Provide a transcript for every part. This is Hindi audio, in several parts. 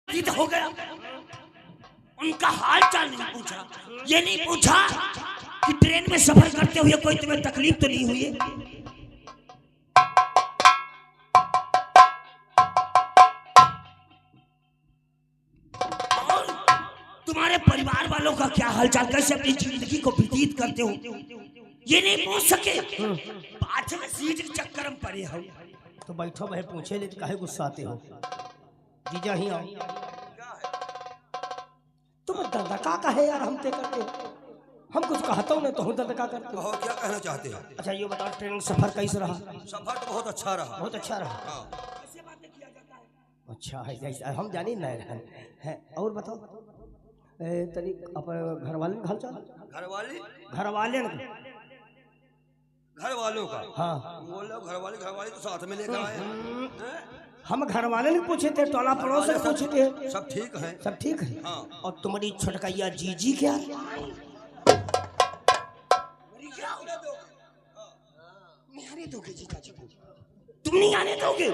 व्यतीत हो गया, उनका हाल चाल नहीं पूछा, ये नहीं पूछा कि ट्रेन में सफर करते हुए कोई तुम्हें तकलीफ तो नहीं हुई। और तुम्हारे परिवार वालों का क्या हालचाल, कैसे अपनी जिंदगी को व्यतीत करते हो, ये नहीं पूछ सके। पाछे सीट के चक्कर में पड़े हो। तो बैठो भाई, पूछे ले काहे गुस्साते हो? जीजा ही आओ। तुम दरदका काहे यार हमते करते हो? हम कुछ कहता हूँ ना तो हम दरदका करते हो। क्या कहना चाहते हो? अच्छा ये बताओ, ट्रेन सफर कैसे रहा? सफर तो बहुत अच्छा रहा। बहुत अच्छा रहा। हाँ। अच्छा है, हम जानी नहीं है। और बताओ तनी अपन घर वाले हाल चाल? घर वाले घर वालों का? हाँ बोलो घर वाले तो साथ में लेकर आए। हम घर वाले ने पूछे थे, टोला पड़ोस से पूछे थे। सब ठीक है? सब ठीक है। हाँ। और तुम्हारी छोटकैया जीजी क्या? आने दोगे जीजा जी को? तुम नहीं आने दोगे?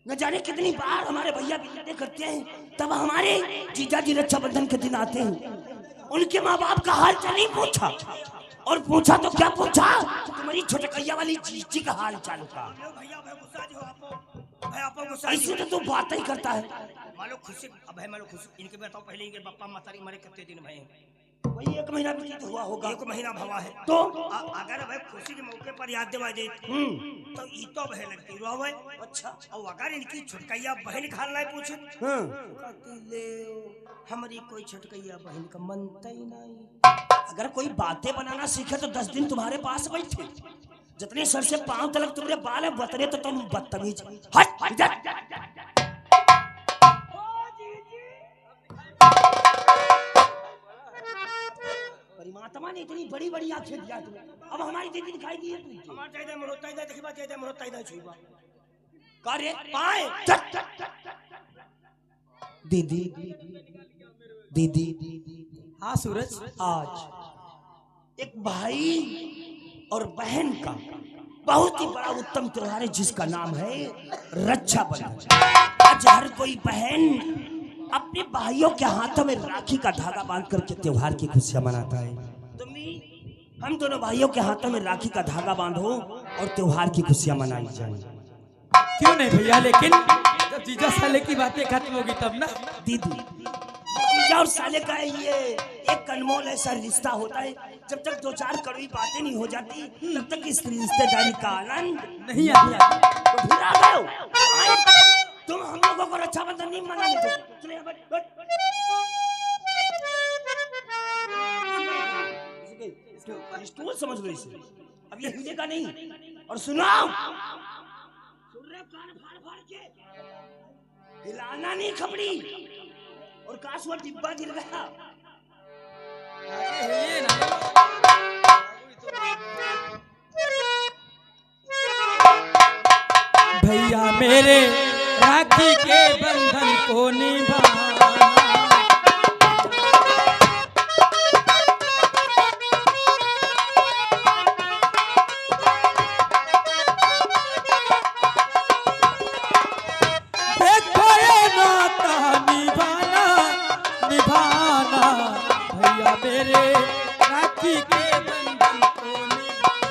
न जाने कितनी बार हमारे भैया बिल्ले करते हैं, तब हमारे जीजा जी रक्षाबंधन के दिन आते हैं। उनके माँ बाप का हाल चाल नहीं पूछा, और पूछा तो क्या पूछा, तुम्हारी छोटकैया वाली जीजी का हाल चाल का। ऐसे तो तू बात ही करता है। मानो खुशी, अब है मानो खुशी। इनके बताओ पहले, इनके पापा मातारी मरे कितने दिन भए? वही 1 महीना व्यतीत हुआ होगा। 1 महीना भवा है तो अगर भाई खुशी के मौके पर याद दिवा दे तो ई तो बहन लगती रोवे। अच्छा, और अगर इनकी छोटकैया बहन खाल नहीं पूछे ले हमारी कोई छोटकैया बहन का मनता ही नहीं। अगर कोई बातें बनाना सीखे तो 10 दिन तुम्हारे पास बैठे। जितने सर से पांव तक तुम्हारे बाल है बतरे तो तुम बदतमीज। हट इधर। परमात्मा ने इतनी बड़ी बड़ी आंखें दिया तुम्हें, अब हमारी दीदी दिखाई दी है तुझे। हमार चाहिए मरोता ही देखिबा, चाहिए मरोता ही छुईबा कार्य पाए। दीदी दीदी, हाँ सूरज, आज एक भाई और बहन का बहुत ही बड़ा उत्तम त्योहार है, जिसका नाम है रक्षाबंधन। आज हर कोई बहन अपने भाइयों के हाथों में राखी का धागा बांध करके त्योहार की खुशियां मनाता है। तुम भी हम दोनों भाइयों के हाथों में राखी का धागा बांधो और त्योहार की खुशियां मनाई जाए। क्यों नहीं भैया, लेकिन जब जीजा साले की बातें खत्म होगी तब ना। दीदी, जीजा और साले का ये एक अनमोल ऐसा रिश्ता होता है, जब तक 2-4 कड़वी बातें नहीं हो जाती तब तक इस रिश्तेदारी का आनंद नहीं आता। तो फिर आ गए हो तुम हम लोगों को रक्षाबंधन नहीं मनाने दो। स्टूल समझ लो इसे, अब ये हिलेगा नहीं। और सुनो, सुन रहे कान फाड़ फाड़ के, हिलाना नहीं खपड़ी। और काश वो डिब्बा गिर गया। भैया मेरे राखी के बंधन को निभाना, देखो ये नाता निभाना निभाना, भैया मेरे राखी के बंधन को निभाना।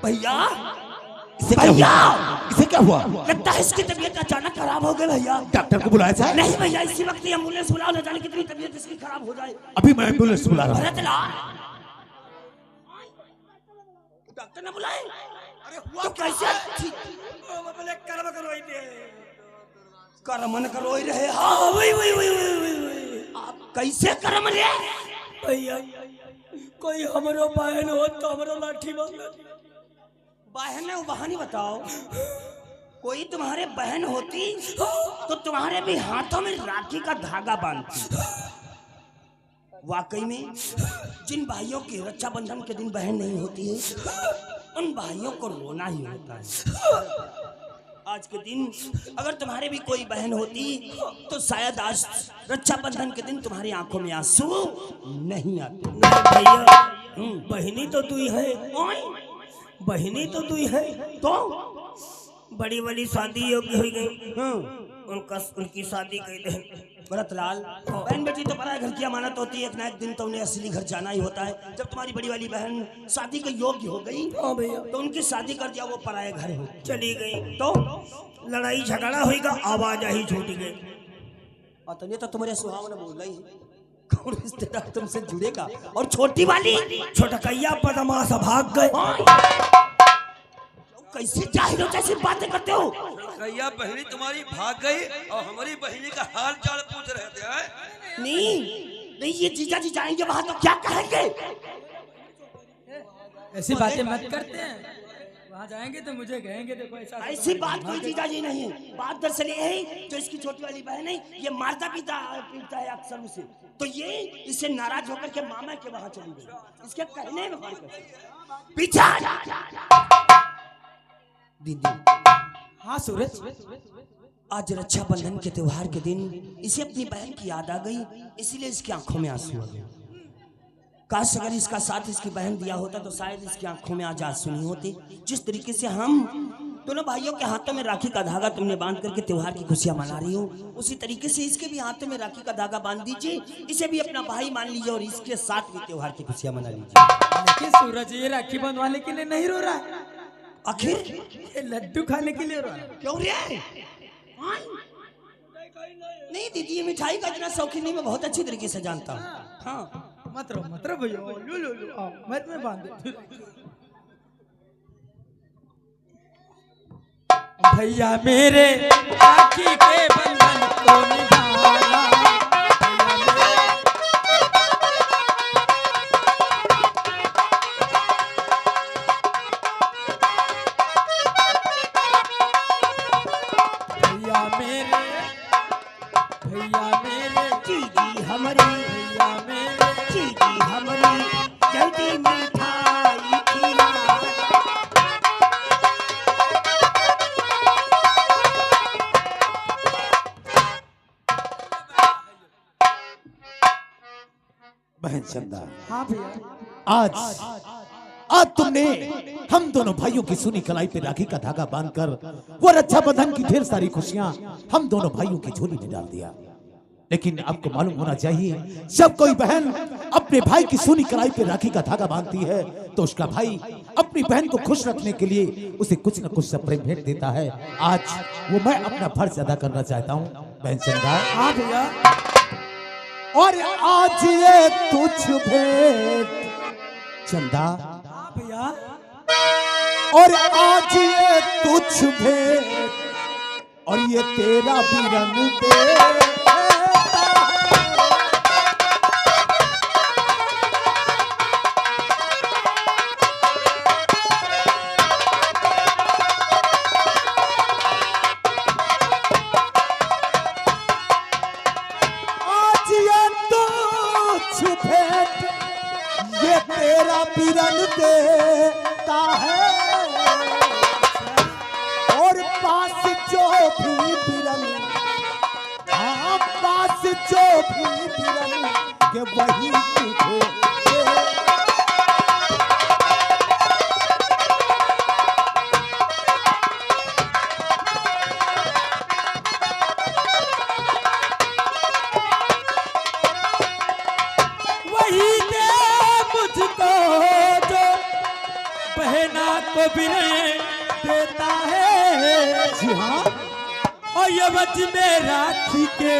भैया इसे क्या भैया हुआ? इसे क्या हुआ? लगता है इसकी तबीयत अचानक खराब हो गई भैया। डॉक्टर को बुलाया जाए? नहीं भैया, इसी वक्त एम्बुलेंस बुलाओ, न जाने कितनी तबीयत इसकी खराब हो जाए। अभी मैं एम्बुलेंस बुला रहा हूँ। भरतलाल, डॉक्टर ने बुलाए? अरे हुआ तो कैसे कर्म करो कर्मन करो ही रहे? हाँ वही आप कैसे कर्म रे? भैया कोई हमरो बहन हो तो हमरो लाठी मांगे। बहन है बहानी बताओ। कोई तुम्हारे बहन होती तो तुम्हारे भी हाथों में राखी का धागा बांधती। वाकई में जिन भाइयों की रक्षाबंधन के दिन बहन नहीं होती है उन भाइयों को रोना ही होता है। आज के दिन अगर तुम्हारे भी कोई बहन होती तो शायद आज रक्षाबंधन के दिन तुम्हारी आंखों में आंसू नहीं आते। भैया बहनी तो तू ही है, ओए, बहनी तो तू ही है। तो बड़ी वाली शादी योग्य हो गई, उनकी शादी कर दे। भरतलाल, बहन बेटी तो पराए घर की अमानत होती है, एक ना एक दिन तो उन्हें असली घर जाना ही होता है। जब तुम्हारी बड़ी वाली बहन शादी के योग्य हो गई हाँ भैया, तो उनकी शादी कर दिया, वो पराए घर हो चली गई तो लड़ाई झगड़ा होगा, आवाज ही छूट गई। अतने तो तुम्हारे सुहावना बोल रही है, कौन रिश्तेदार तुमसे जुड़ेगा? और छोटी वाली छोटकैया बदमाश भाग गए। कैसे जाहिर जैसी बातें करते हो? भैया बहनी तुम्हारी भाग गई और हमारी बहनी का हाल चाल पूछ रहे थे। नहीं ये जीजा जी जाएंगे वहां तो क्या कहेंगे? ऐसी बातें मत करते हैं, वहाँ जाएंगे तो मुझे कहेंगे देखो ऐसी बात कोई जीजा जी नहीं है। बात दरअसल ये है, जो इसकी छोटी वाली बहन है ये मारता पीता है अक्सर उसे, तो ये इससे नाराज होकर के मामा के वहां चली गई। इसके कहने में पीछा दीदी। हाँ सूरज, आज रक्षाबंधन के त्योहार के दिन इसे अपनी बहन की याद आ गई, इसीलिए इसकी आंखों में आंसू आ गए। काश अगर इसका साथ इसकी बहन दिया होता तो शायद इसकी आंखों में आज आंसू नहीं होते। जिस तरीके से हम दोनों भाइयों के हाथों में राखी का धागा तुमने बांध करके त्योहार की खुशियां मना रही हो, उसी तरीके से इसके भी हाथों में राखी का धागा बांध दीजिए, इसे भी अपना भाई मान लीजिए और इसके साथ भी त्योहार की खुशियां मना लीजिए। लेकिन सूरज ये राखी बंधवाने के लिए नहीं रो रहा है, आखिर ये लड्डू खाने के लिए रो रहा है। क्यों रे? नहीं दीदी, ये मिठाई का इतना शौकीन नहीं, मैं बहुत अच्छी तरीके से जानता हूँ। हाँ मत रो भैया, लो आओ, मैं बांध दे। भैया मेरे राखी के बंधन को निभाना, भैया मेरे जीजी हमारी, भैया मेरे जीजी हमारी जल्दी मिठाई खिला। बहन चंदा, हाँ भैया, आज तुमने हम दोनों भाइयों की सुनी कलाई पे राखी का धागा बांधकर वो रक्षाबंधन की ढेर सारी खुशियां हम दोनों भाइयों की झोली में डाल दिया। लेकिन आपको मालूम होना चाहिए, जब कोई बहन अपने भाई की सुनी कलाई पे राखी का धागा बांधती है तो उसका भाई अपनी बहन को खुश रखने के लिए उसे कुछ न कुछ प्रेम भेंट देता है। आज वो मैं अपना फर्ज अदा करना चाहता हूँ बहन चंदा। हाँ भैया, और आज ये तुझ भेंट चंदा, हाँ भैया, और आज ये तुझ भेंट और ये तेरा भी रंग दे। आज ये तुझ भेंट ये तेरा भी रंग देता है, और पास जो भी बिरन, हाँ पास जो भी बिरन के वही तुझे दे। वही दे मुझको जो बहना को विनय देता है। जी हाँ, और ये बच में राखी के,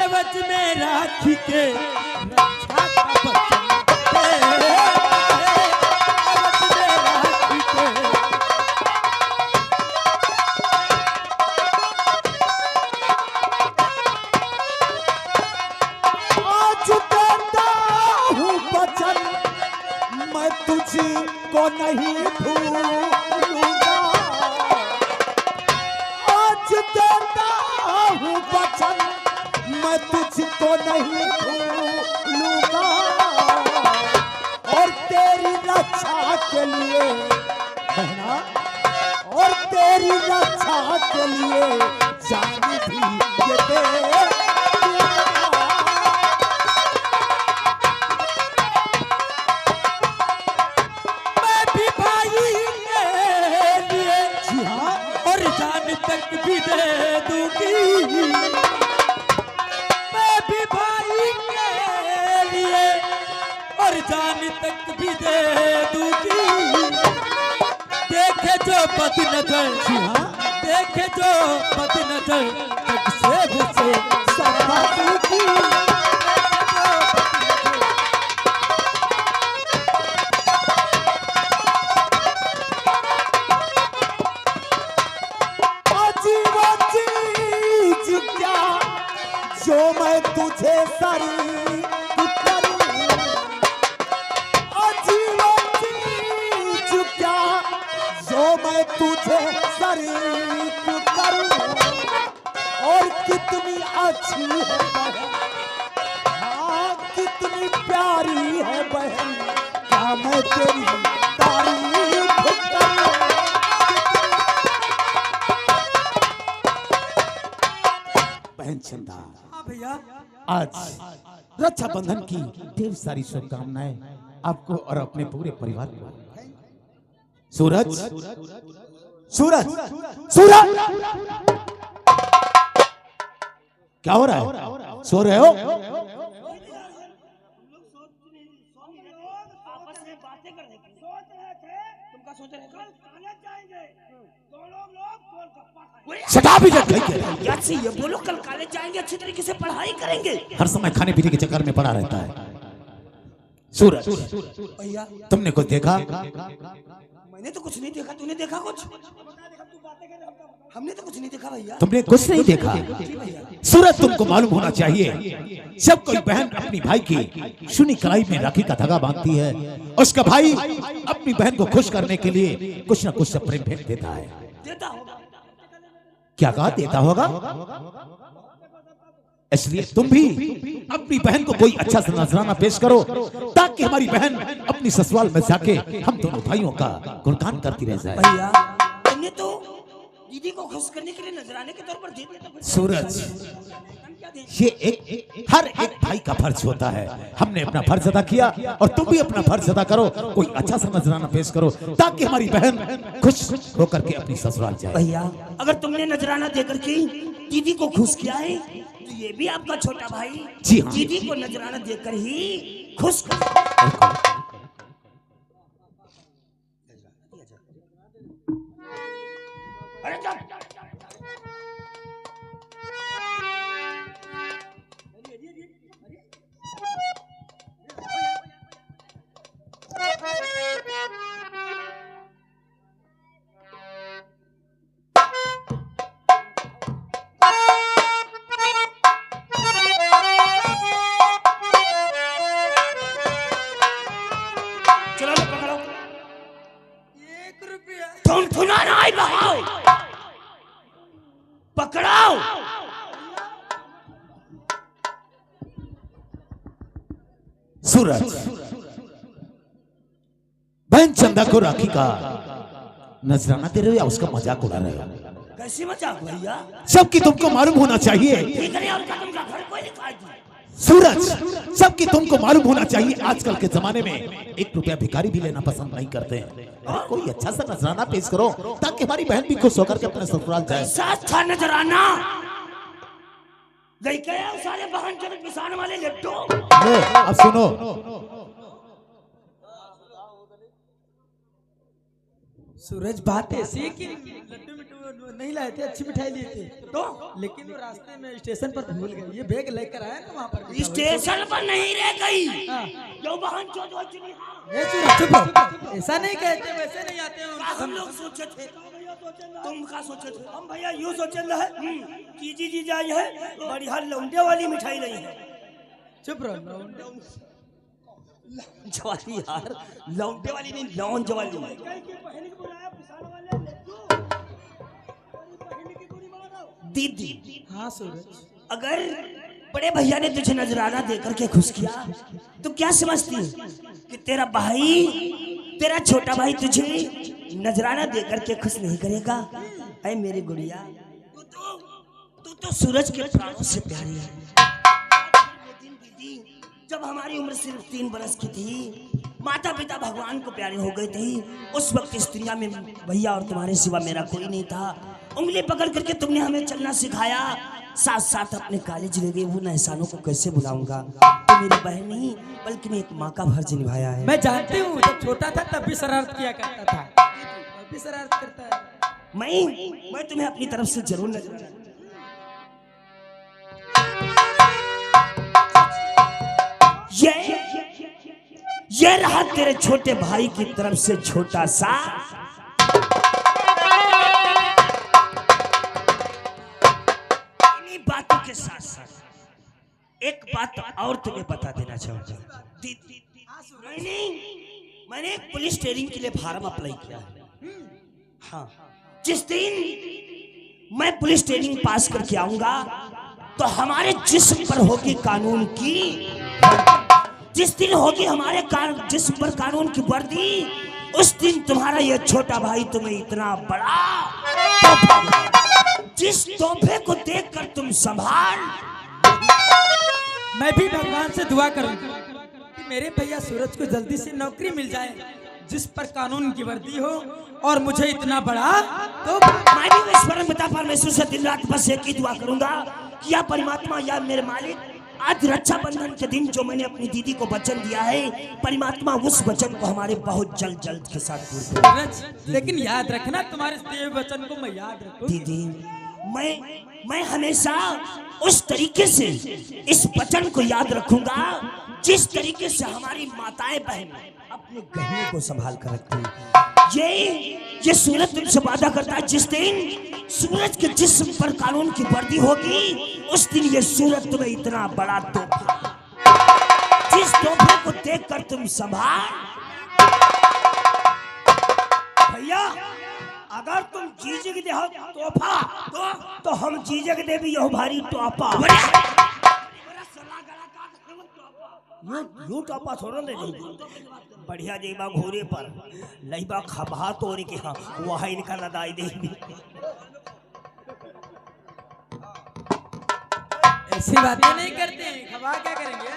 ये बच में राखी के रक्षा का वचन देता है। ये बच में राखी के आज देता हूँ वचन, मैं तुझको नहीं भूलूंगा। आज देता हूँ वचन, मैं तुझको नहीं भूलूंगा। और तेरी रक्षा के लिए बहना, और तेरी रक्षा के लिए जान भी ये दे दूंगा। मैं भी भाई के लिए जी हाँ, और जान तक भी दे दूंगी। मैं भी भाई के लिए और जान तक भी दे दूंगी। देखे जो बद नजर, जी हाँ, देखे जो बद नजर तक से मुझसे सदा दूंगी। आजीवन चीज क्या जो मैं तुझे शरीक करूं। आजीवन चीज क्या जो मैं तुझे शरीक करूं। और कितनी अच्छी है बहन, हाँ कितनी प्यारी है बहन, क्या मैं तेरी तारीफ करूं। बहन चंदा, हाँ भैया, आज रक्षाबंधन की ढेर सारी शुभकामनाएं आपको और अपने पूरे परिवार को। सूरज, सूरज, सूरज, क्या हो रहा है? सो रहे हो? आपस में बातें कर रहे थे, सोच रहे थे, तुमका सोच रहे थे कल कॉलेज जाएंगे, दोनों लोग गोलगप्पा खाएंगे। सटा भी जब गई याद से ये बोलो, कल कॉलेज जाएंगे, अच्छी तरीके से पढ़ाई करेंगे। हर समय खाने पीने के चक्कर में पड़ा रहता है। सूरज, भैया तुमने कुछ देखा? मैंने तो कुछ नहीं देखा, तूने देखा कुछ? हमने तो कुछ नहीं देखा भैया। तुमने कुछ नहीं देखा? सूरज, तुमको मालूम होना चाहिए, जब कोई बहन अपनी भाई की सुनी कलाई में राखी का धागा बांधती है, उसका भाई अपनी बहन को खुश करने के लिए कुछ न कुछ प्रेम भेंट देता है। देता होगा। क्या कहा? देता होगा। इसलिए तुम भी अपनी बहन को कोई अच्छा सा नजराना पेश करो, ताकि हमारी बहन अपनी ससुराल में जाके हम दोनों भाइयों का गुणगान करती रह जाए। भैया तुमने तो दीदी को खुश करने के लिए नजराने के तौर पर दे दिया था। सूरज, ये हर एक भाई का फर्ज होता है। हमने अपना फर्ज अदा किया और तुम भी अपना फर्ज अदा करो, कोई अच्छा सा नजराना पेश करो, ताकि हमारी बहन खुश होकर के अपनी ससुराल जाए। भैया अगर तुमने नजराना देकर के दीदी को खुश किया है, तो ये भी आपका छोटा भाई जी हाँ। दीदी को नजराना देकर ही खुश कर। अरे जा। चलो लो, पकड़ो। 1 रुपया। तुम थुना ना आई बहाओ, पकड़ाओ। सूरज, बहन चंदा को राखी का नजराना दे रहे हो या उसका मजाक उड़ा रहे हो? कैसी मजाक भैया? सबकी तुमको मालूम होना चाहिए। ठीक है, और का तुमका घर कोई दिखाई दी। सूरज, सबकी तुमको मालूम होना चाहिए, आजकल के जमाने में 1 रुपया भिखारी भी लेना पसंद नहीं करते हैं। और कोई अच्छा सा नजराना पेश करो, ताकि हमारी बहन भी खुश होकर के अपने ससुराल जाए। साथ था नजराना गई क्या सारे बहन चल किसान वाले लेट्टो। लो, अब सुनो, सूरज बात ऐसी है कि लड्डू मिट्टू नहीं लाए थे, अच्छी मिठाई लिए थे तो लेकिन वो रास्ते में स्टेशन पर भूल गए। ये बैग लेकर आया ना वहाँ पर स्टेशन पर नहीं रह गई। हाँ। जो बहन चोद हो चुकी। ए सूरज चुप रहो। ऐसा नहीं कहते, वैसे नहीं आते हैं हम लोग सोचे थे, तुम क्या सोचे थे? हम भैया यूँ सोचे है कि जी जाई है बढ़िया लौंडे वाली मिठाई नहीं है। चुप रहो। जवाली यार, लौंडे वाली नहीं, लौंज वाली। दीदी, हाँ सूरज, अगर बड़े भैया ने तुझे नजराना देकर के खुश किया तो क्या समझती है कि तेरा भाई, तेरा छोटा भाई तुझे नजराना देकर के खुश नहीं करेगा? ऐ मेरी गुड़िया, तू तो सूरज के प्राणों से प्यारी है। जब हमारी उम्र सिर्फ 3 बरस की थी, माता पिता भगवान को प्यारे हो गए थे, उस वक्त इस दुनिया में भैया और तुम्हारे सिवा मेरा कोई नहीं था। उंगली पकड़ करके तुमने हमें चलना सिखाया, साथ साथ अपने कॉलेज ले गए। उन एहसानों को कैसे भुलाऊंगा? तो मेरी बहन नहीं बल्कि मैं एक माँ का फर्ज निभाया है। मैं जानती हूँ जब छोटा था तब भी शरारत किया करता था, अब भी शरारत करता है। मैं तुम्हें अपनी तरफ से जरूर नजर, ये रहा तेरे छोटे भाई की तरफ से छोटा सा इन्हीं बातों के साथ साथ एक बात और तुम्हें बता देना चाहूंगा। मैंने एक पुलिस ट्रेनिंग के लिए फॉर्म अप्लाई किया है। हाँ, जिस दिन मैं पुलिस ट्रेनिंग पास करके आऊंगा तो हमारे जिस्म पर होगी कानून की, जिस दिन होगी हमारे जिस्म पर कानून की वर्दी, उस दिन तुम्हारा यह छोटा भाई तुम्हें इतना बड़ा तोहफा देगा, जिस तोहफे को देखकर तुम संभाल। मैं भी भगवान से दुआ करूंगा कि मेरे भैया सूरज को जल्दी से नौकरी मिल जाए जिस पर कानून की वर्दी हो और मुझे इतना बड़ा तो मैं भी ईश्वर पिता परमेश्वर से दिन रात बस एक ही दुआ करूंगा कि या परमात्मा या मेरे मालिक, आज रक्षाबंधन के दिन जो मैंने अपनी दीदी को वचन दिया है, परमात्मा उस वचन को हमारे बहुत जल्द के साथ पूरा करे। सूरज, लेकिन याद रखना तुम्हारे दिए वचन को मैं याद रखूं। दीदी, मैं हमेशा उस तरीके से इस वचन को याद रखूंगा जिस तरीके से हमारी माताएं बहन अपने गहनों को संभाल कर रखती हैं। ये सूरज तुमसे वादा करता है, जिस दिन सूरज के जिस्म पर कानून की वर्दी होगी, उस दिन ये सूरज तुम्हें इतना बड़ा तोहफा, जिस तोहफे को देखकर तुम संभाल। भैया अगर तुम जीजे के दे तोहफा तो हम जीजे के दे भी यह भारी तोहफा। यू टोपा छोड़ो दे बढ़िया जेबा घोरे पर लईबा खबा तोरे के। हाँ वह इनका लदाई दे। ऐसी बातें नहीं करते हैं, खबा क्या करेंगे?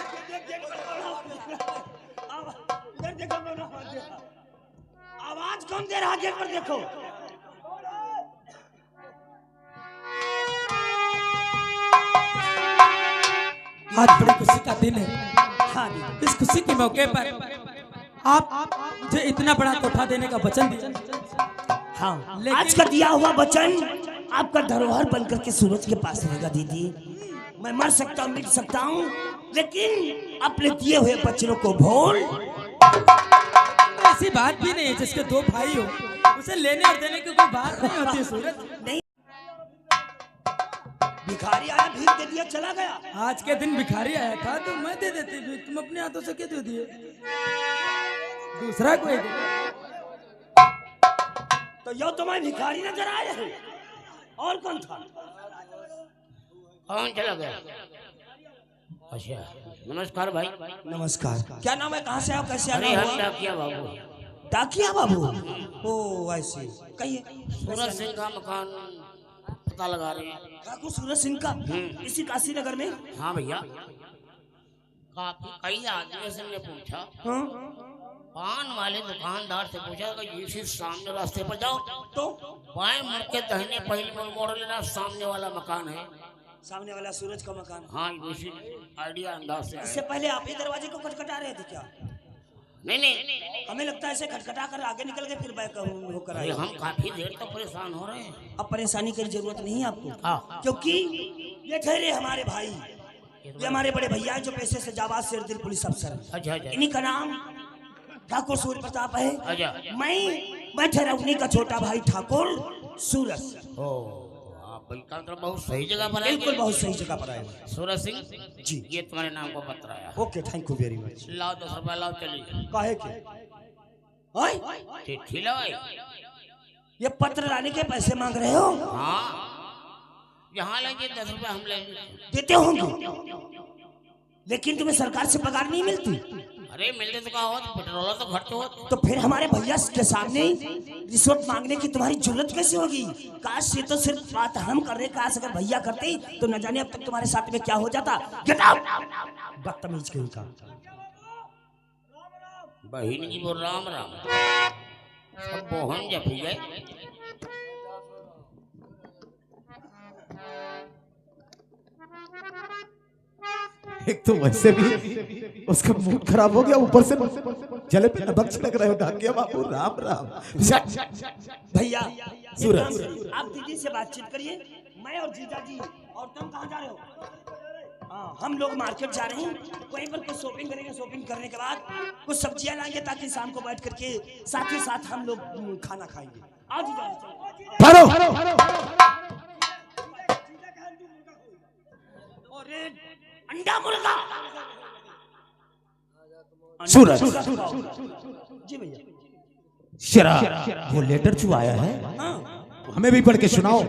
आवाज कम दे रहा गेट पर देखो। आज बड़ी खुशी का दिन है। हाँ इस खुशी के मौके पर आप मुझे इतना बड़ा तोहफा देने का वचन दिया। हाँ, लेकिन- आज का दिया हुआ वचन आपका धरोहर बनकर के सूरज के पास रहेगा। दीदी, मैं मर सकता हूँ, मिट सकता हूँ, लेकिन अपने दिए हुए वचनों को भूल। ऐसी बात भी नहीं है, जिसके 2 भाई हो उसे लेने और देने की कोई बात नहीं होती है सूरज। नहीं, भिखारी आया, भीख दे दिया, चला गया। आज के दिन भिखारी आया था तो मैं दे देती थी, तुम अपने हाथों से क्यों दे दिए? दूसरा कोई दे। तो यो तुम्हें भिखारी नजर आए हैं और कौन था? कौन चला गया? अच्छा, नमस्कार भाई। नमस्कार। क्या नाम है, कहाँ से आओ, कैसे अरे आना हम हुआ? डाकिया बाबू डाकिया बाबू। ओ ऐसे कहिए। सूरज सिंह का मकान पता लगा रहे हैं। ठाकुर सूरज सिंह का इसी काशी नगर में? हाँ भैया, काफी कई आदमी से हमने पूछा, हाँ? पान वाले दुकानदार से पूछा कि इसी सामने रास्ते पर जाओ तो बाएं मुड़ के दाहिने पहले मोड़ लेना, सामने वाला मकान है। सामने वाला सूरज का मकान। हाँ, इसी आइडिया अंदाज से इससे आया। पहले आप ही दरवाजे को खटखटा रहे थे क्या? नहीं हमें लगता है ऐसे खटखटा कर आगे निकल के फिर बैक होकर अरे आए। हम काफी देर तक परेशान हो रहे हैं। अब परेशानी की जरूरत नहीं है आपको, हाँ। क्योंकि ये ठहरे हमारे भाई, ये हमारे बड़े भैया हैं जो पैसे से जाबाज शेर दिल पुलिस अफसर हैं। अच्छा अच्छा इन्हीं का नाम ठाकुर सूर्य प्रताप है। अच्छा। मैं ठहरा उन्हीं का छोटा भाई ठाकुर सूरज। ओ आप तो बहुत सही जगह पर आए। बिल्कुल बहुत सही जगह पर आए हैं। सूरज सिंह जी। ये तुम्हारे नाम को पत्र आया। Okay, thank you very much. लाओ 10 रुपया लाओ, चलिए। काहे के ओए, चिट्ठी लाओ। ये पत्र लाने के पैसे मांग रहे हो? हाँ यहाँ लेंगे 10 रुपया हम लेंगे। देते होंगे, लेकिन तुम्हें सरकार से पगार नहीं मिलती। अरे मिलते तो कहा हो, पेट्रोल तो खर्च हो। तो फिर हमारे भैया के सामने रिश्वत मांगने की तुम्हारी जरूरत कैसे होगी? काश ये तो सिर्फ बात हम कर रहे, काश अगर भैया करते तो न जाने अब तक तुम्हारे साथ में क्या हो जाता। गेट आउट, बदतमीज कहीं का। बहन जी बोल राम राम, सब बोहन जपी गए। एक तो वैसे भी उसका मूड खराब हो गया, ऊपर से जले पे नमक छिड़क रहे हो। डाकिया बाबू राम राम। भैया सूरज, आप दीदी से बातचीत करिए, मैं और जीजा जी। और तुम कहाँ जा रहे हो? हाँ, हम लोग मार्केट जा रहे हैं, वहीं पर कुछ शॉपिंग करेंगे। शॉपिंग करने के बाद कुछ सब्जियां लाएंगे ताकि शाम को बैठ करके साथ ही साथ हम लोग खाना खाएंगे। आओ जीजा जी, और अंडा मुर्गा। सूरज जी भैया। शराब वो लेटर जो आया है हाँ, हमें भी पढ़ के सुनाओ।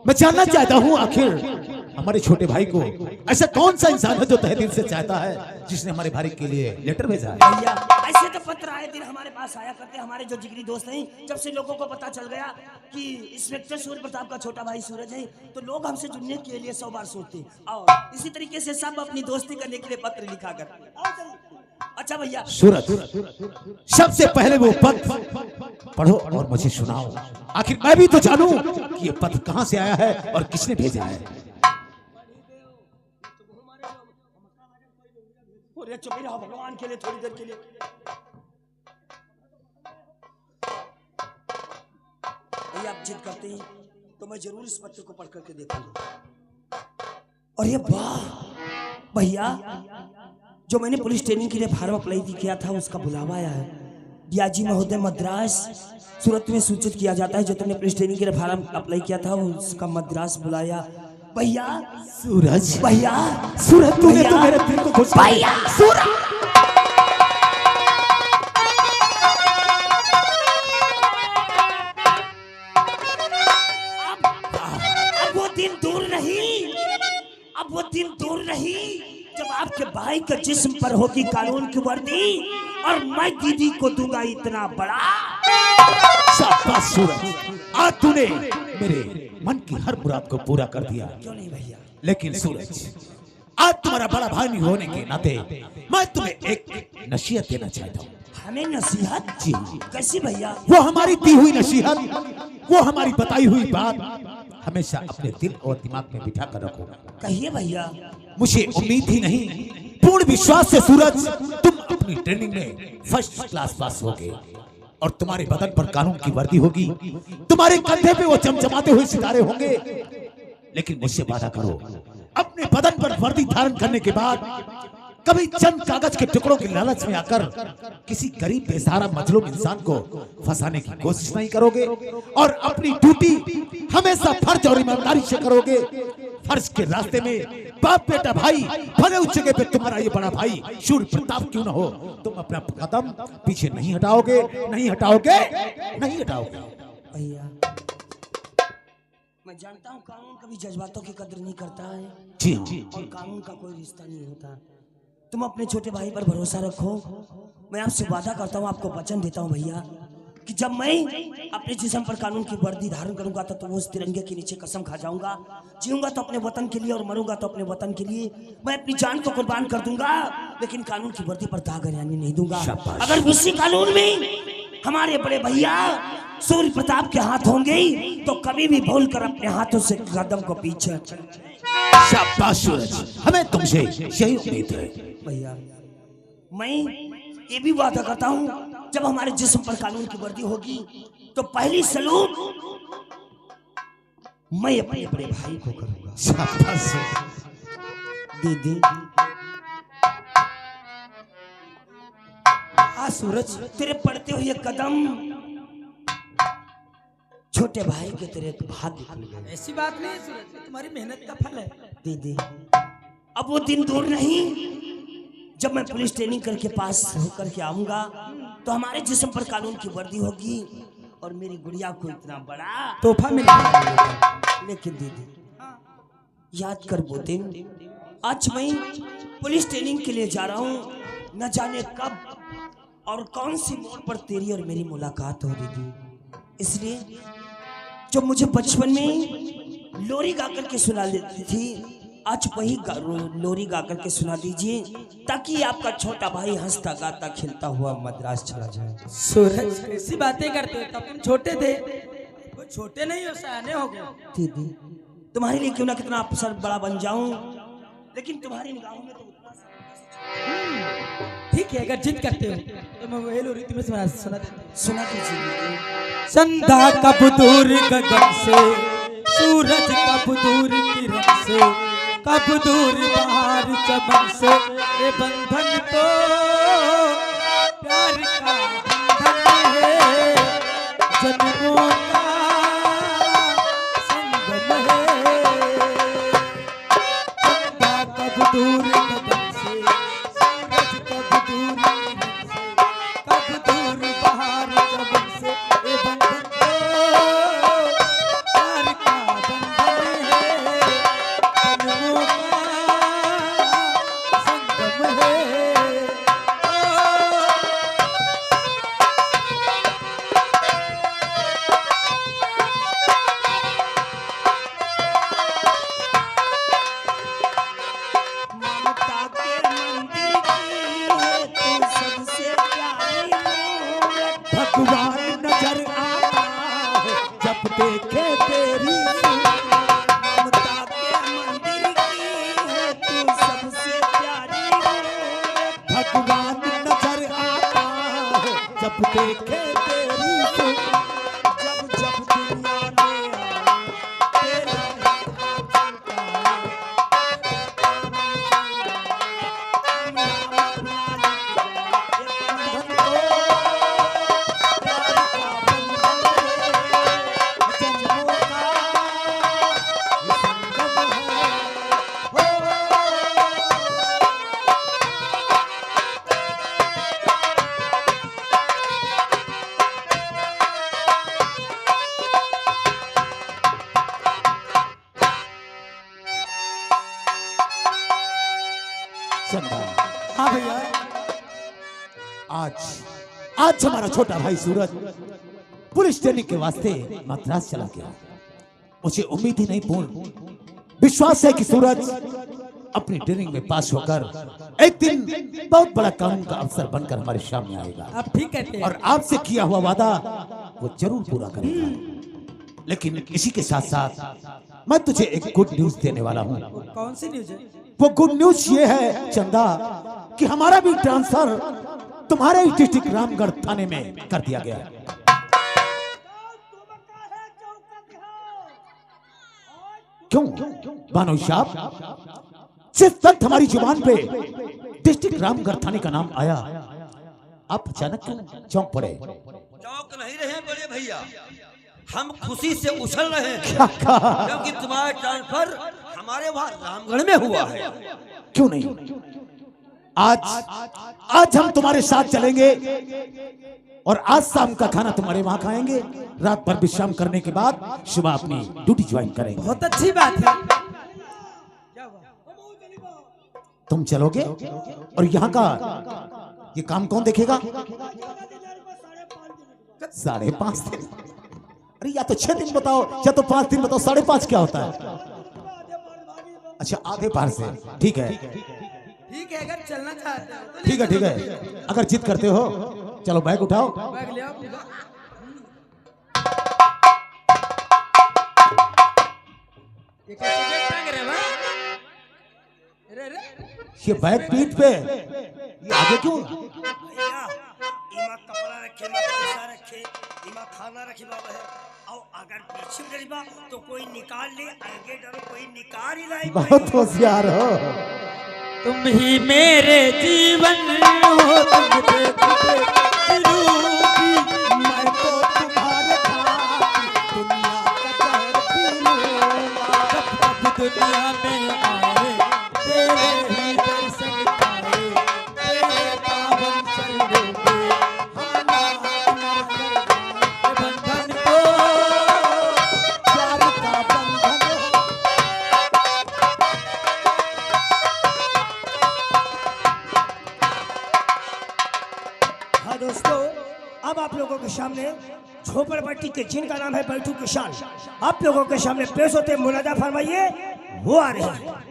मैं जानना चाहता हूँ आखिर हमारे छोटे भाई को ऐसा कौन सा इंसान है जो तहे दिल से चाहता है, जिसने हमारे भाई के लिए लेटर भेजा है। भैया ऐसे तो पत्र आए दिन हमारे पास आया करते, हमारे जो जिगरी दोस्त हैं। जब से लोगों को पता चल गया कि इंस्पेक्टर सूर्य प्रताप का छोटा भाई सूरज है, तो लोग हमसे जुड़ने के लिए 100 बार सोचते हैं। और इसी तरीके से सब अपनी दोस्ती करने के लिए पत्र लिखा करते। अच्छा भैया, सूरज सबसे पहले वो पत्र पढ़ो और मुझे सुनाओ। आखिर मैं भी तो जानूं कि ये पत्र कहाँ से आया है और किसने भेजा है। चुप ही रहो भगवान के लिए, थोड़ी देर के लिए। भैया आप जिद करते हैं तो मैं जरूर इस पत्र को पढ़ करके देखूंगा। और ये वाह भैया, जो मैंने पुलिस ट्रेनिंग के लिए फार्म अप्लाई किया था उसका बुलावा आया है। डीआईजी महोदय मद्रास सूरत में सूचित किया जाता है, जो तुमने पुलिस ट्रेनिंग के लिए फार्म अप्लाई किया था उसका मद्रास बुलाया। भैया सूरज, भैया सूरज तूने तो मेरे दिल को खुश भैया सूरज। अब वो दिन दूर नहीं, अब वो दिन दूर नहीं जब आपके भाई के जिस्म पर होगी कानून की वर्दी और मैं दीदी को दूंगा इतना बड़ा। शाबाश सूरज, आज तूने मेरे मन की हर मुराद को पूरा कर दिया। क्यों नहीं भैया? लेकिन सूरज, आज तुम्हारा बड़ा भाई होने के नाते मैं तुम्हें एक नसीहत देना चाहता हूँ। हमें नसीहत? जी। कैसी भैया? वो हमारी दी हुई नसीहत, वो हमारी बताई हुई बात हमेशा अपने दिल और दिमाग में बिठा कर रखो। कहिए भैया। मुझे उम्मीद ही नहीं, पूर्ण विश्वास से सूरज तुम अपनी ट्रेनिंग में फर्स्ट क्लास पास होगे और तुम्हारे बदन पर कानून की वर्दी होगी, तुम्हारे कंधे पे वो चमचमाते हुए सितारे होंगे। लेकिन मुझसे वादा करो, अपने बदन पर वर्दी धारण करने के बाद कभी चंद कागज के टुकड़ों के लालच में आकर किसी गरीब बेसहारा मजलूम इंसान को फंसाने की कोशिश नहीं करोगे और अपनी ड्यूटी हमेशा फर्ज और ईमानदारी से करोगे। फर्ज के रास्ते में बाप बेटा भाई, भले उस जगह पे तुम्हारा ये बड़ा भाई सूर्य प्रताप क्यों ना हो, तुम अपना कदम पीछे नहीं हटाओगे, नहीं हटाओगे, नहीं हटाओगे। भैया मैं जानता हूँ कानून कभी जज्बातों की कदर नहीं करता है। जी हाँ। और कानून का कोई रिश्ता नहीं होता। तुम अपने छोटे भाई पर भरोसा रखो। मैं आपसे वादा करता हूँ, आपको वचन देता हूँ भैया, कि जब मैं अपने जिस्म पर कानून की वर्दी धारण करूंगा तो उस तिरंगे के नीचे कसम खा जाऊंगा। जीऊंगा तो अपने वतन के लिए और मरूंगा तो अपने वतन के लिए। मैं अपनी जान को कुर्बान कर दूंगा, लेकिन कानून की वर्दी पर दाग लगाने नहीं दूंगा। अगर उसी कानून में हमारे बड़े भैया सूर्य प्रताप के हाथ होंगे तो कभी भी भूल कर अपने हाथों से कदम को पीछे। शाबाश सूरज, हमें तुमसे यही उम्मीद है। भैया मैं ये भी वादा करता हूँ जब हमारे जिस्म पर कानून की वर्दी होगी तो पहली सलूट मैं अपने बड़े भाई को करूंगा। शाबाश। दीदी हाँ सूरज, तेरे पड़ते हुए कदम छोटे भाई के तेरे भाग्य खुल गए। ऐसी बात नहीं है सूरज, ये तुम्हारी मेहनत का फल है। दीदी अब वो दिन दूर नहीं जब मैं पुलिस ट्रेनिंग करके पास होकर के आऊंगा तो हमारे जिस्म पर कानून की वर्दी होगी और मेरी गुड़िया को इतना बड़ा तोहफा मिलेगा। लेकिन दीदी याद कर वो दिन, आज मैं पुलिस ट्रेनिंग के लिए जा रहा हूँ, न जाने कब और कौन सी मोड़ पर तेरी और मेरी मुलाकात हो दीदी। इसलिए जो मुझे बचपन में लोरी गाकर के सुना देती थी आज वही लोरी गाकर के सुना दीजिए ताकि आपका छोटा भाई हंसता गाता खिलता हुआ मद्रास चला जाए। सूरज ऐसी बातें करते हो, तब तुम छोटे थे, वो छोटे नहीं हो, सयाने हो गए। दीदी तुम्हारे लिए क्यों ना कितना अफसर बड़ा बन जाऊं, लेकिन तुम्हारी निगाहों में तो उतना ठीक है, अगर जिद करते हो तो मैं वही लोरी तुम्हें सुना देता हूं। सुना दीजिए। संध्या कब दूर गगन से, सूरज कब दूर किरण से, कब दूर बाहर चमन से, ये बंधन तो प्यार का बंधन है, जन्मों का संगम है। संध्या कब दूर गगन से, सूरज कब दूर किरण से, कब दूर बाहर चमन से, ये बंधन तो प्यार का बंधन है, जन्मों का संगम है। ममता के मंदिर की है तू सबसे प्यारी मूरत। भगवान नजर आता है जब देखे तेरी सूरत। ममता के मंदिर की है तू सबसे प्यारी मूरत। भगवान नजर आता है जब देखे तेरी सूरत। जब जब दुनिया में आए तेरा ही हाथ चलता है। नाम अपना लिख जाए, ये बंधन तो प्यार का बंधन है, जन्मों का ये संगम है। चंदा, हाँ भैया, आज आज हमारा छोटा भाई सूरज पुलिस ट्रेनिंग के वास्ते मद्रास चला गया। मुझे उम्मीद ही नहीं, पूर्ण विश्वास है कि सूरज अपनी ट्रेनिंग में पास होकर एक दिन बहुत बड़ा कानून का अफसर बनकर हमारे सामने आएगा आप ठीक कहते हैं। और आपसे किया हुआ वादा वो जरूर पूरा करेगा। लेकिन इसी के साथ साथ मैं तुझे एक गुड न्यूज देने वाला हूँ। कौन सी न्यूज है? वो गुड न्यूज ये है चंदा कि हमारा भी ट्रांसफर तुम्हारे ही डिस्ट्रिक्ट रामगढ़ थाने में कर दिया गया है। क्यों बानो साहब, जिस वक्त हमारी जुबान पे डिस्ट्रिक्ट रामगढ़ थाने का नाम आया आप अचानक क्यों चौंक पड़े? चौंक नहीं रहे बड़े भैया, हम खुशी से उछल रहे हैं क्योंकि तुम्हारा ट्रांसफर हमारे वहाँ रामगढ़ में हुआ है। क्यों नहीं, आज हम तुम्हारे साथ चलेंगे और आज शाम का खाना तुम्हारे वहां खाएंगे। रात भर विश्राम करने के बाद सुबह अपनी ड्यूटी ज्वाइन करेंगे। बहुत अच्छी बात है। तुम चलोगे और यहाँ का ये काम कौन देखेगा? 5.5 दिन। अरे या तो 6 दिन बताओ या तो 5 दिन बताओ, 5.5 क्या होता है? अच्छा आधे पार से, ठीक है ठीक है, अगर चलना चाहते हो तो ठीक है ठीक है। अगर जिद करते हो चलो बैग उठाओ। बैग ले आओ पूरा। ये कैसे बैग टांग रहे हो? अरे अरे ये बैग पीठ पे, ये आगे क्यों? भैया रखे मैं पैसा रखे दिमाग खाना रखे बाबा है और अगर पीछे गरीबा तो कोई निकाल ले आगे डरो कोई निकाल ही नहीं बहुत होशियार हो। तुम ही मेरे जीवन हो, तुम देखते फिरूंगी, मैं तो तुम्हारे खातिर दुनिया का जहर पी लूंगा। कब कब दुनिया में आए तेरे ही दर्शन पाए, तेरे पावन चरणों में हम नाथ नगर गाए। बंधन को प्यार का बंधन हाँ दोस्तों, अब आप लोगों के सामने झोपड़पट्टी के जिनका नाम है बैठू किसान आप लोगों के सामने पेश होते मुनाजा फरमाइए वो आ रहे हैं।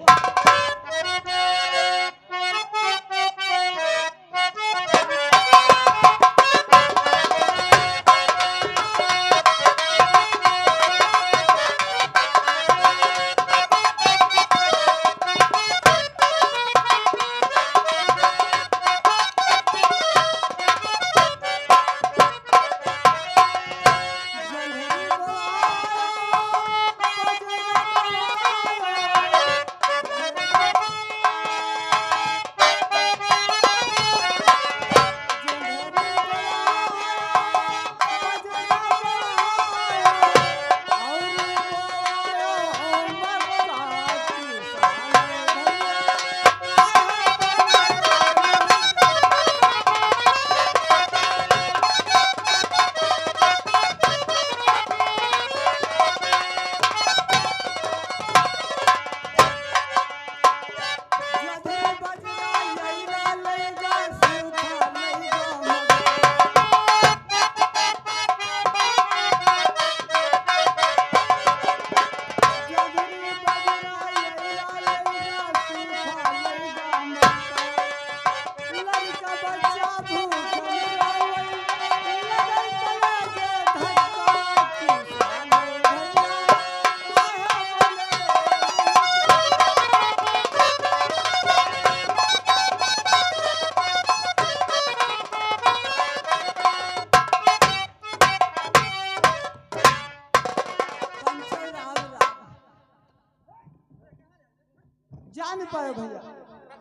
जान पाए भैया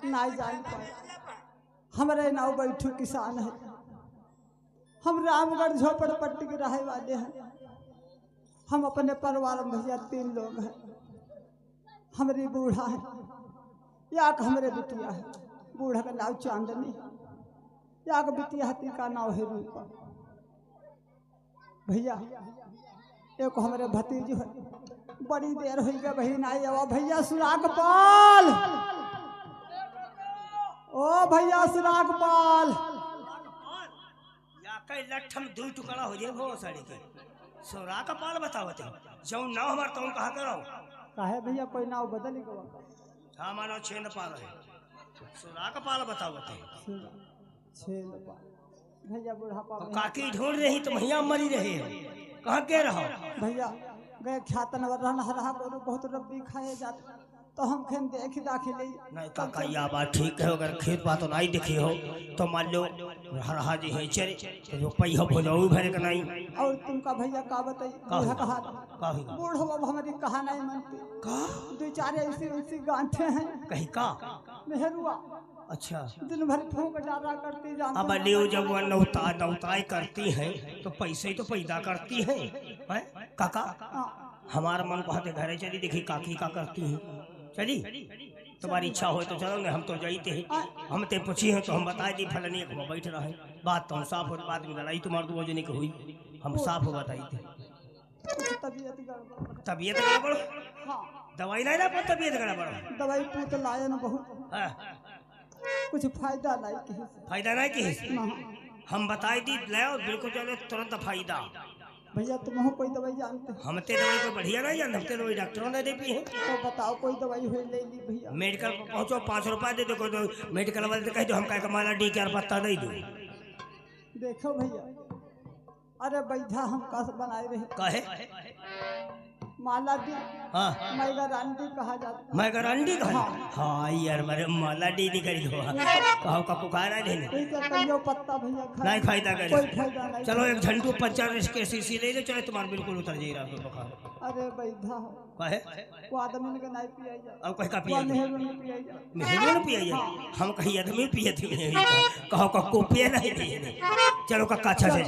नहीं जान पाए। हमारे नाव बैठू किसान है, हम रामगढ़ झोपड़पट्टी के रहे वाले हैं। हम अपने परिवार में भैया 3 लोग हैं। हमारी बूढ़ा है, या हमारे बिटिया है, बूढ़ा का नाम चांदनी, या बिटिया हती का नाम है रूपा। भैया एक हमारे भतीज है, बड़ी देर हो गई बहन आई आवा भैया सुराग पाल, ओ भैया सुराग पाल या कई लठम 2 टुकड़ा हो जाए वो साड़ी के सोरा का पाल बतावते जौ नाव हमार तुम कहा करो काहे भैया कोई नाव बदल गवा। हाँ मानो छेन पाल है सोरा का पाल बतावते छेद पाल भैया बुढ़ापा में काकी ढूंढ रही तो भैया मरी रहे कहाँ के रहो भैया गए ख्यातन रहन हरा को बहुत रब्बी खाए जाते तो हम खेन देख दाखिले नहीं काका या बात ठीक है अगर खेत बात तो नहीं दिखी हो तो मान लो हरा जी है चले तो जो पई हो भोजऊ भरे का नहीं और तुमका भैया का बताई बूढ़ा कहा काहे बूढ़ हो हमारी कहा नहीं मनती का 2-4 ऐसी गांठे हैं कहीं का मेहरुआ अच्छा दिन भर फूंक डाला करती जानते अब लियो जब वो नौताई करती है तो पैसे तो पैदा करती है काका हमारा मन कहते घरे चली देखी काकी का करती है चली तुम्हारी इच्छा हो तो चलो हम तो जाते हैं हम ते पूछी हैं तो हम बता दी फलनी बैठ रहा है बात तो हम साफ हो बाद में लड़ाई तुम्हारे 2 जने की हुई हम साफ हो बताई थे तबीयत गड़बड़ हाँ दवाई नहीं ना पर तबीयत गड़बड़ दवाई पूत लाए न बहुत हाँ, कुछ फायदा नहीं किसी फायदा नहीं की ना हम बताई दी ले और बिल्कुल चलो तुरंत फायदा भैया तुम हो कोई दवाई जानते हो हम ते दवाई कोई बढ़िया नहीं जानते हम ते दवाई डॉक्टरों ने दे पी है तो बताओ कोई दवाई हुई ले ली भैया मेडिकल पर पहुंचो 5 रुपया दे दो तो मेडिकल वाले कह दो हम कह कमाला डी के पत्ता दे दो देखो भैया अरे बैठा हम कस बनाए रहे कहे माला दी हाँ मैं गारंटी कहा जाता मैं गारंटी कहा हाँ यार मेरे माला डी नहीं करी हो कहो का पुकारा देने है कहियो पत्ता भैया खा नहीं फायदा कोई करे फायदा नहीं चलो एक झंडू 50 के सीसी ले लो चलो तुम्हारा बिल्कुल उतर जाए रात को बुखार अरे बैठा हो काहे वो आदमी के नहीं पिया जा अब कहीं का वो पिया नेहरू में पिया जा मेहरून ने पिया जाए हम कहीं आदमी पिए थे कहो का को पिए नहीं दिए चलो का अच्छा से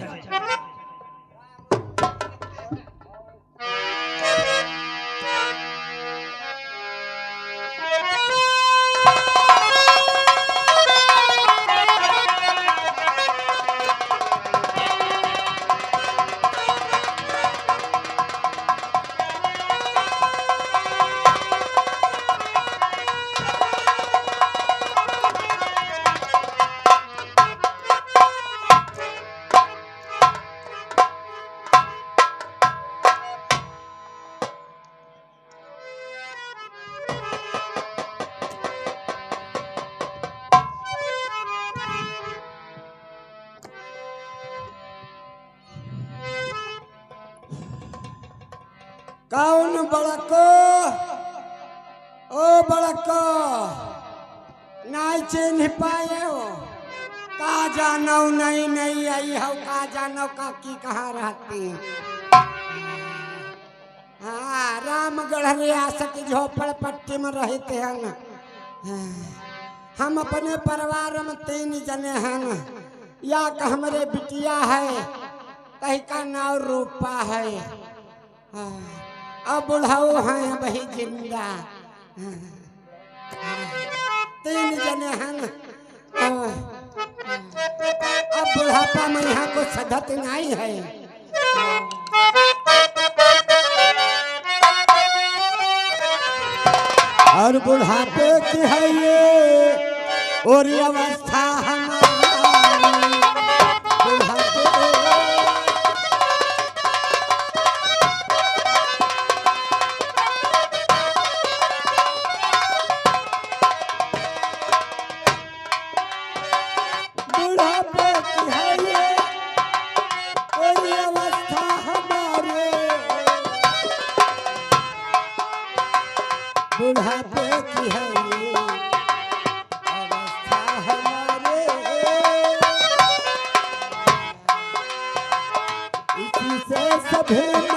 कौन बड़को ओ बड़को नहीं चिन्ह पाए हो का जानो नहीं नहीं आई हो का जानो का की कहाँ रहती हाँ रामगढ़ रियासत की झोपड़ पट्टी में रहते हैं हम अपने परिवार में 3 जने हैं या का हमारे बिटिया है कहीं का नाव रूपा है अब बुढ़ाऊ हैं वही जिंदा 3 जने हैं अब बुढ़ापा में यहाँ को सदत नहीं है और बुढ़ापे की है ये और ये अवस्था हमारी बुढ़ापे बुढ़ापे की है ये अवस्था हमारे इसी से सभी